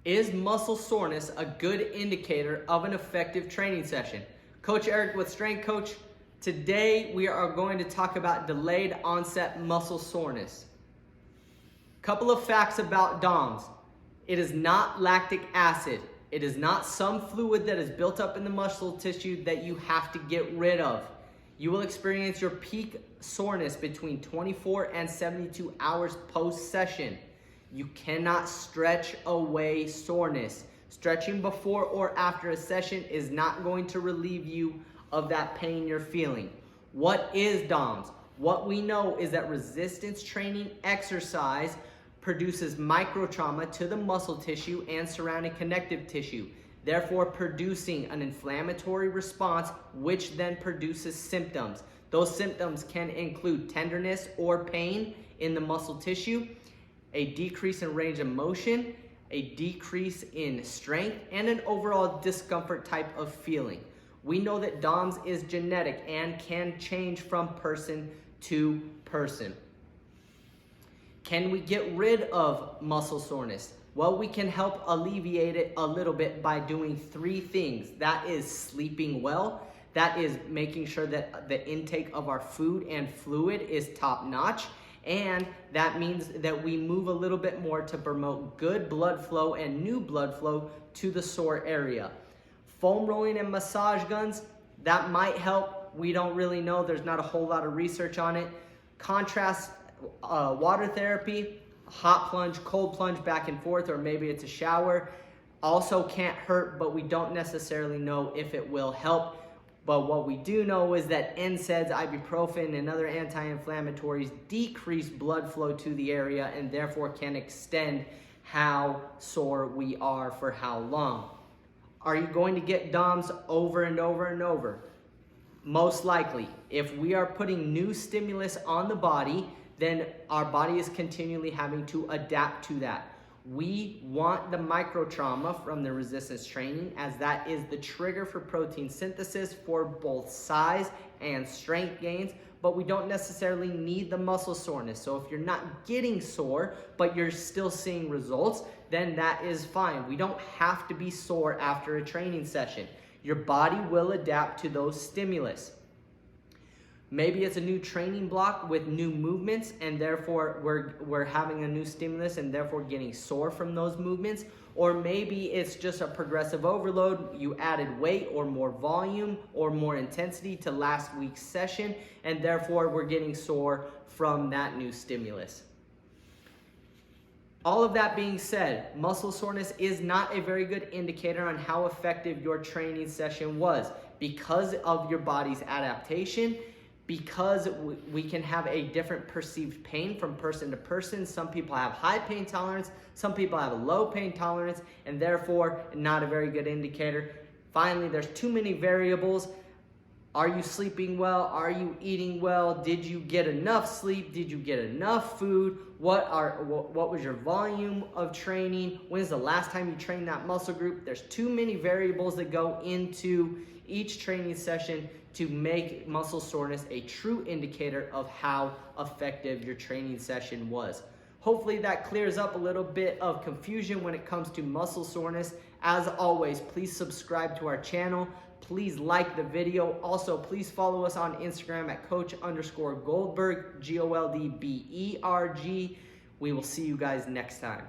Is muscle soreness a good indicator of an effective training session? Coach Eric with Strength Coach. Today we are going to talk about delayed onset muscle soreness. Couple of facts about DOMS. It is not lactic acid. It is not some fluid that is built up in the muscle tissue that you have to get rid of. You will experience your peak soreness between 24 and 72 hours post-session. You cannot stretch away soreness. Stretching before or after a session is not going to relieve you of that pain you're feeling. What is DOMS? What we know is that resistance training exercise produces micro-trauma to the muscle tissue and surrounding connective tissue, therefore producing an inflammatory response, which then produces symptoms. Those symptoms can include tenderness or pain in the muscle tissue, a decrease in range of motion, a decrease in strength, and an overall discomfort type of feeling. We know that DOMS is genetic and can change from person to person. Can we get rid of muscle soreness? Well, we can help alleviate it a little bit by doing three things. That is sleeping well. That is making sure that the intake of our food and fluid is top notch. And that means that we move a little bit more to promote good blood flow and new blood flow to the sore area. Foam rolling and massage guns, that might help. We don't really know. There's not a whole lot of research on it. Contrast water therapy, hot plunge, cold plunge, back and forth, or maybe it's a shower. Also can't hurt, but we don't necessarily know if it will help. But what we do know is that NSAIDs, ibuprofen, and other anti-inflammatories decrease blood flow to the area and therefore can extend how sore we are for how long. Are you going to get DOMS over and over and over? Most likely. If we are putting new stimulus on the body, then our body is continually having to adapt to that. We want the micro-trauma from the resistance training, as that is the trigger for protein synthesis for both size and strength gains, but we don't necessarily need the muscle soreness. So if you're not getting sore, but you're still seeing results, then that is fine. We don't have to be sore after a training session. Your body will adapt to those stimulus. Maybe it's a new training block with new movements, and therefore we're having a new stimulus and therefore getting sore from those movements. Or maybe it's just a progressive overload. You added weight or more volume or more intensity to last week's session, and therefore we're getting sore from that new stimulus. All of that being said, muscle soreness is not a very good indicator on how effective your training session was because of your body's adaptation. Because we can have a different perceived pain from person to person. Some people have high pain tolerance, some people have a low pain tolerance, and therefore not a very good indicator. Finally, there's too many variables. Are you sleeping well? Are you eating well? Did you get enough sleep? Did you get enough food? What was your volume of training? When's the last time you trained that muscle group? There's too many variables that go into each training session to make muscle soreness a true indicator of how effective your training session was. Hopefully that clears up a little bit of confusion when it comes to muscle soreness. As always, please subscribe to our channel. Please like the video. Also, please follow us on Instagram at Coach_Goldberg, Goldberg. We will see you guys next time.